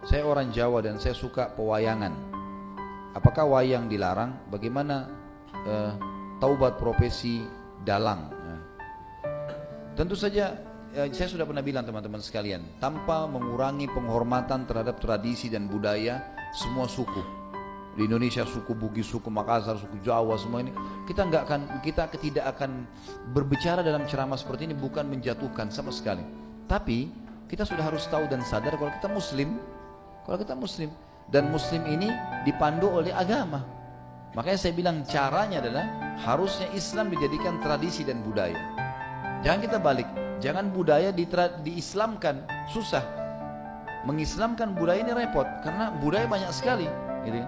Saya orang Jawa dan saya suka pewayangan. Apakah wayang dilarang? Bagaimana taubat profesi dalang? Tentu saja saya sudah pernah bilang teman-teman sekalian, tanpa mengurangi penghormatan terhadap tradisi dan budaya semua suku. Di Indonesia suku Bugis, suku Makassar, suku Jawa, semua ini kita tidak akan berbicara dalam ceramah seperti ini bukan menjatuhkan sama sekali. Tapi kita sudah harus tahu dan sadar kalau kita Muslim, dan Muslim ini dipandu oleh agama. Makanya saya bilang caranya adalah harusnya Islam dijadikan tradisi dan budaya. Jangan kita balik, jangan budaya diislamkan, susah. Mengislamkan budaya ini repot karena budaya banyak sekali, gitu.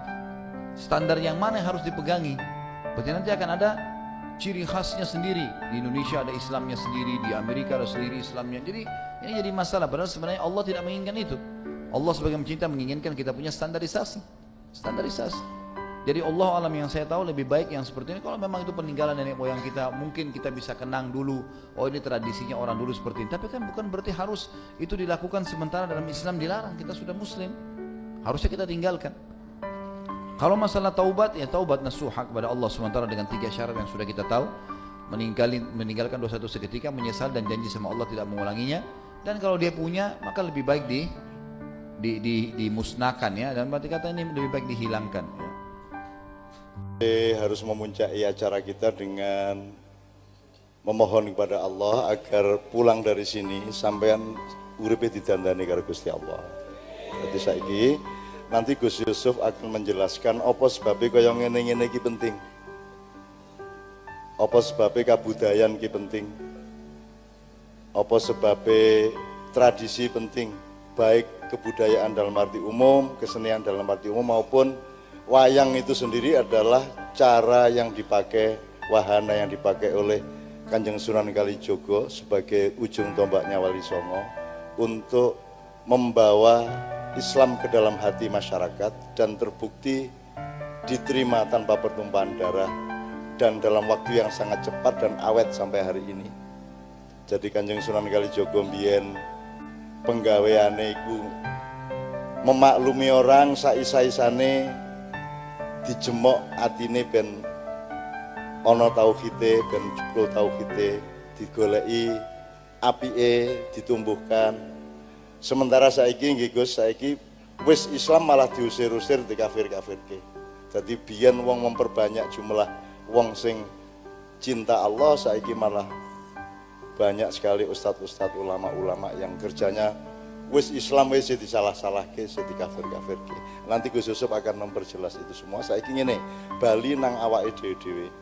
Standar yang mana yang harus dipegangi? Berarti nanti akan ada ciri khasnya sendiri. Di Indonesia ada Islamnya sendiri, di Amerika ada sendiri Islamnya. Jadi ini jadi masalah. Padahal sebenarnya Allah tidak menginginkan itu. Allah sebagai pencinta menginginkan kita punya standarisasi. Jadi Allah alam yang saya tahu lebih baik yang seperti ini. Kalau memang itu peninggalan nenek moyang kita, mungkin kita bisa kenang dulu. Oh ini tradisinya orang dulu seperti ini. Tapi kan bukan berarti harus itu dilakukan sementara dalam Islam dilarang. Kita sudah Muslim, harusnya kita tinggalkan. Kalau masalah taubat, ya taubat nasuha kepada Allah SWT dengan 3 syarat yang sudah kita tahu. Meninggalkan dosa itu seketika, menyesal dan janji sama Allah tidak mengulanginya. Dan kalau dia punya, maka lebih baik dimusnahkan ya. Dan berarti kata ini lebih baik dihilangkan ya. Harus memuncaki acara kita dengan memohon kepada Allah agar pulang dari sini sampean uripe didandani karo Gusti Allah. Jadi saiki nanti Gus Yusuf akan menjelaskan apa sebabnya kaya ngene-ngene iki penting. Apa sebabnya kabudayan iki penting. Apa sebabnya tradisi penting, baik kebudayaan dalam arti umum, kesenian dalam arti umum maupun wayang itu sendiri adalah cara yang dipakai, wahana yang dipakai oleh Kanjeng Sunan Kalijogo sebagai ujung tombaknya Wali Songo untuk membawa Islam ke dalam hati masyarakat dan terbukti diterima tanpa pertumpahan darah dan dalam waktu yang sangat cepat dan awet sampai hari ini. Jadi Kanjeng Sunan Kalijogo mbiyen penggaweane iku memaklumi orang saisa-isane, dijemok atine ben ana tauhide, ben jebul tauhide, digoleki apike, ditumbuhkan. Sementara saiki nggih Gus, saiki wis Islam malah diusir-usir dikafir-kafirke. Jadi biyen wong memperbanyak jumlah wong sing cinta Allah, saiki malah banyak sekali ustadz-ustadz, ulama-ulama yang kerjanya wis Islam wis disalah-salahke, dikafir-kafirke. Nanti Gus Yusuf akan memperjelas itu semua. Saiki ngene, bali nang awake dhewe-dhewe.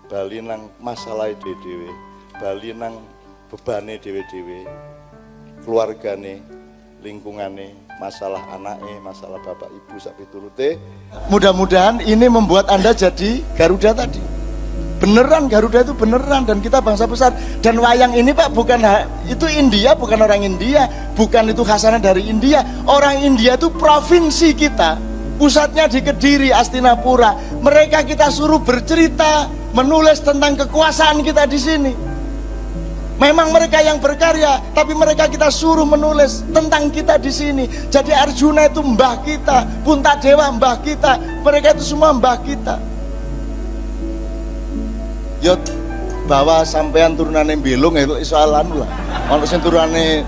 Bali nang masalahe dhewe-dhewe. Bali nang bebane dhewe-dhewe. Keluargane, lingkungane, masalah anake, masalah bapak ibu sak piturute. Mudah-mudahan ini membuat Anda jadi Garuda tadi. Beneran Garuda itu beneran, dan kita bangsa besar. Dan wayang ini Pak bukan itu India, bukan orang India, bukan itu khasanah dari India. Orang India itu provinsi kita, pusatnya di Kediri, Astinapura. Mereka kita suruh bercerita, menulis tentang kekuasaan kita di sini. Memang mereka yang berkarya, tapi mereka kita suruh menulis tentang kita di sini. Jadi Arjuna itu mbah kita, Puntadewa mbah kita, mereka itu semua mbah kita. Yot bahwa sampean turunane belung itu soalan lah. Ono sing turunane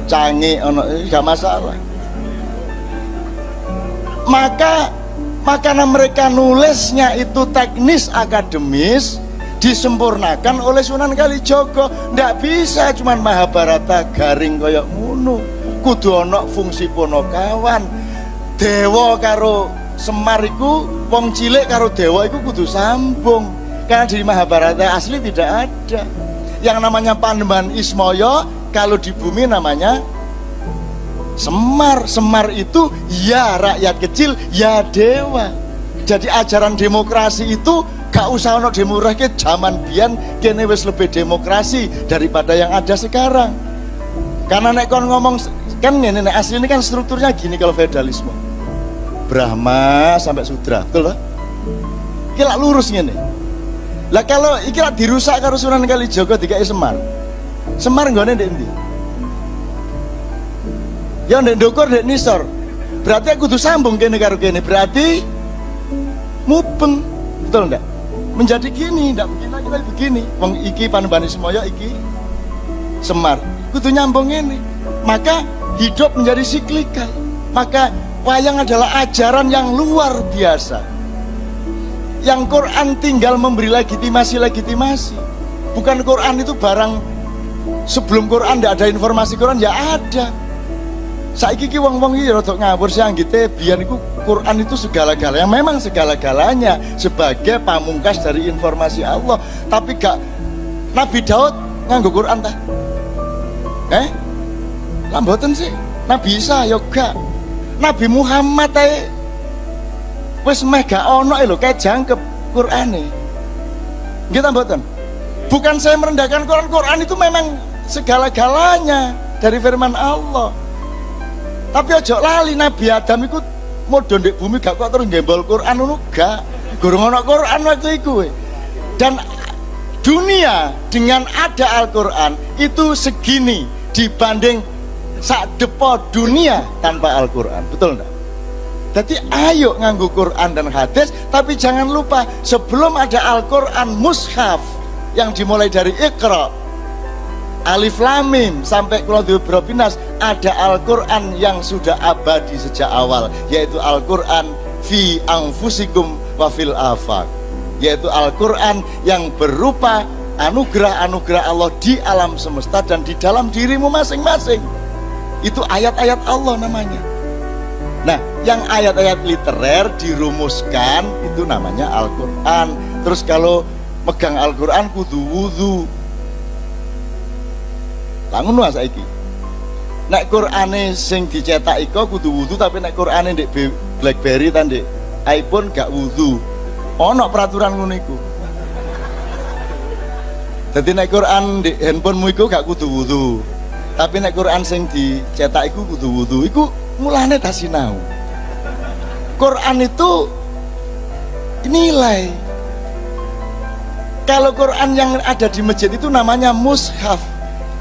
canggih, ono gak masalah. Maka karena mereka nulisnya itu teknis akademis, disempurnakan oleh Sunan Kalijogo. Ndak bisa cuman Mahabharata garing koyok ngono. Kudu ana fungsi ponokawan. Dewa karo Semar iku, wong cilik karo dewa iku kudu sambung. Karena di Mahabharata asli tidak ada. Yang namanya Panembahan Ismaya kalau di bumi namanya Semar. Semar itu ya rakyat kecil, ya dewa. Jadi ajaran demokrasi itu gak usah ono demokrasi, zaman biyen kene wis lebih demokrasi daripada yang ada sekarang. Karena nek kon ngomong kan ngene, nek asli ini kan strukturnya gini kalau feudalisme. Brahma sampai Sudra, betul loh? Iki lak lurus ngene. Lah kalau iki lak dirusak karo Sunan Kalijogo dikai Semar. Semar nggone ndek ndi? Ya ndek ndukur ndek nisor. berarti aku kudu sambung kene karo kene, berarti mubeng, betul enggak? Menjadi gini, enggak begini lagi tapi begini. Wong iki Panembahan Semoyo, iki Semar, kudu nyambung ini. Maka hidup menjadi siklikal. Maka wayang adalah ajaran yang luar biasa. Yang Quran tinggal memberi legitimasi. Bukan Quran itu barang, sebelum Quran tidak ada informasi Quran, ya ada. Saiki ki wong-wong iki rada ngawur sih anggite biyen iku Quran itu segala-galanya, memang segala-galanya sebagai pamungkas dari informasi Allah. Tapi gak Nabi Daud nganggo Quran ta? Lah mboten sih. Nabi Isa ya gak. Nabi Muhammad ae wis meh gak ono lho kae jangkep Qurane. Nggih ta mboten? Bukan saya merendahkan Quran, Quran itu memang segala-galanya dari firman Allah. Tapi ojo lali Nabi Adam iku modho ndek bumi gak kok terus gembol Quran ngono gak. Gurung ono Quran waktu iku. Dan dunia dengan ada Al-Quran itu segini dibanding sak depo dunia tanpa Al-Quran, betul enggak? Jadi ayo nganggo Quran dan hadis, tapi jangan lupa sebelum ada Al-Quran mushaf yang dimulai dari Iqra, Alif Lam Mim sampai Qul Huwallahu Ahad, ada Al-Quran yang sudah abadi sejak awal, yaitu Al-Quran fi anfusikum wa fil afaq, yaitu Al-Quran yang berupa anugerah-anugerah Allah di alam semesta dan di dalam dirimu masing-masing. Itu ayat-ayat Allah namanya. Nah, yang ayat-ayat literer dirumuskan itu namanya Al-Quran. Terus kalau megang Al-Quran kudu wudu. Langun wae saiki. Nek Qur'ane sing dicetak iku kudu wudu, tapi nek Qur'ane ndek BlackBerry ta ndek iPhone gak wudu. Ono peraturan ngono iku. Dadi nek Quran ndek handphonemu iku gak kudu wudu. Tapi nek Quran sing dicetak iku kudu wudu. Iku mulane ta sinau. Quran itu nilai. Kalau Quran yang ada di masjid itu namanya mushaf.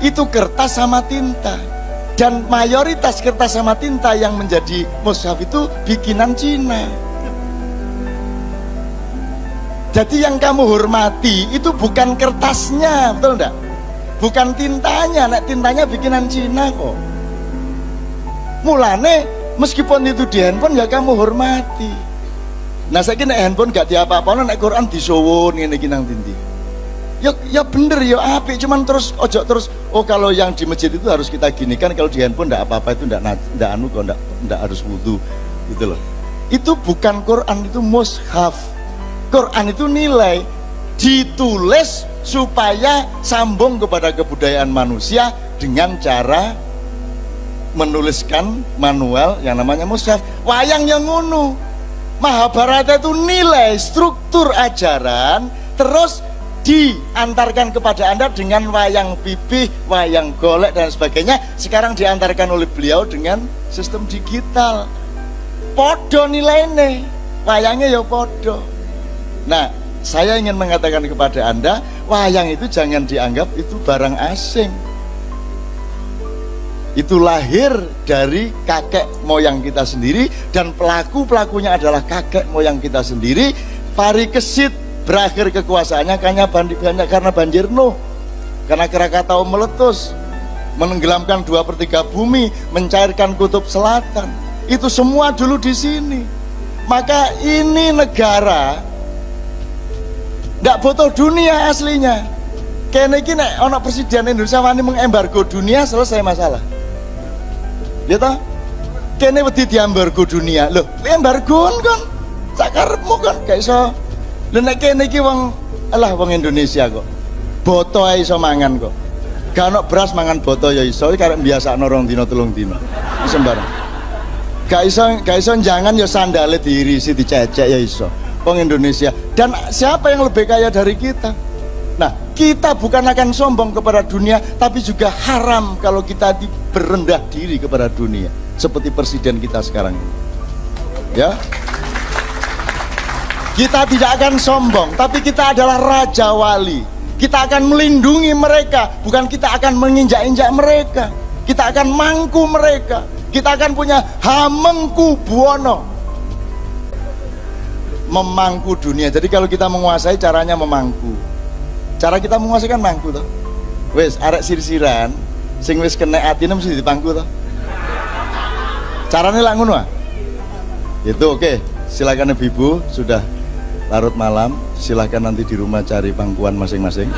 Itu kertas sama tinta. Dan mayoritas kertas sama tinta yang menjadi mushaf itu bikinan Cina. Jadi yang kamu hormati itu bukan kertasnya, betul enggak? Bukan tintanya, nek tintanya bikinan Cina kok. Mulane meskipun itu di handphone ya kamu hormati. Nah saiki nek handphone gak diapa-apano, nek Quran disuwun ngene iki nang tinti. Ya bener ya apik, cuman terus ojo terus oh kalau yang di masjid itu harus kita gini kan, kalau di handphone ndak apa-apa itu ndak anu kok ndak harus wudu gitu loh. Itu bukan Quran, itu mushaf. Quran itu nilai, ditulis supaya sambung kepada kebudayaan manusia dengan cara menuliskan manual yang namanya mushaf. Wayang yang ngono. Mahabharata itu nilai, struktur ajaran, terus diantarkan kepada Anda dengan wayang pipih, wayang golek dan sebagainya. Sekarang diantarkan oleh beliau dengan sistem digital. Podo nilainya, wayangnya ya podo. Nah, saya ingin mengatakan kepada Anda, wayang itu jangan dianggap itu barang asing. Itu lahir dari kakek moyang kita sendiri, dan pelakunya adalah kakek moyang kita sendiri. Parikesit berakhir kekuasaannya karena banjir Nuh, karena Krakatau meletus, menenggelamkan 2/3 bumi, mencairkan kutub selatan. Itu semua dulu di sini. Maka ini negara nggak butuh dunia aslinya. Kene iki nek ana presiden Indonesia wani mengembargo dunia, selesai masalah. Ya toh? Kene wedi diembargo dunia. Loh, embargoan kan sakarepmu kan gak iso. Lha nek kene iki wong Indonesia kok. Boto ae iso mangan kok. Gak ono beras mangan boto ya iso, iki karek biasakno 2 dina 3 dina. Wis sembarang. Gak iso jangan ya sandale diirisi dicecek ya iso. Wong Indonesia. Dan siapa yang lebih kaya dari kita? Nah, kita bukan akan sombong kepada dunia, tapi juga haram kalau kita berendah diri kepada dunia, seperti presiden kita sekarang ini. Ya, kita tidak akan sombong, tapi kita adalah raja wali. Kita akan melindungi mereka, bukan kita akan menginjak-injak mereka. kita akan mangku mereka, kita akan punya hamengku buwono, memangku dunia. Jadi kalau kita menguasai, caranya memangku. Cara kita menguasai kan mangku toh. Wes arek sir-siran sing wis kena atine mesti dipangku toh. Caranya lah ngono ah. Itu oke. Silakan ibu-ibu, sudah larut malam, silakan nanti di rumah cari pangkuan masing-masing.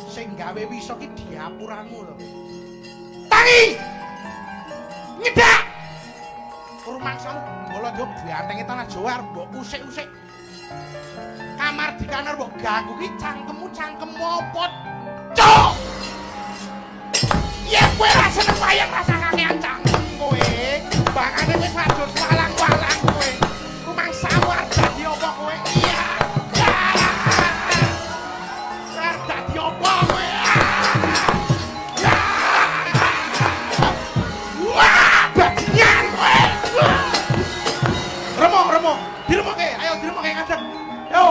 Sing gawe wiso ki diapuramu lho. Tangi. Nyedak. Rumangsamu bola yo bantengi tanah Jawa arep mbok usik-usik. Kamar di kanar mbok ganggu ki cangkemmu cangkem opot. Cuk. Ya kowe ra seneng wayang rasa kakean cangkem kowe. Bangane wis adus walang-walang kowe. Rumangsamu arep dadi apa kowe? Iya. Arep dadi apa kowe? Wah, bajingan kowe. Remo, diremoke, ayo diremoke ngadeg. Yo,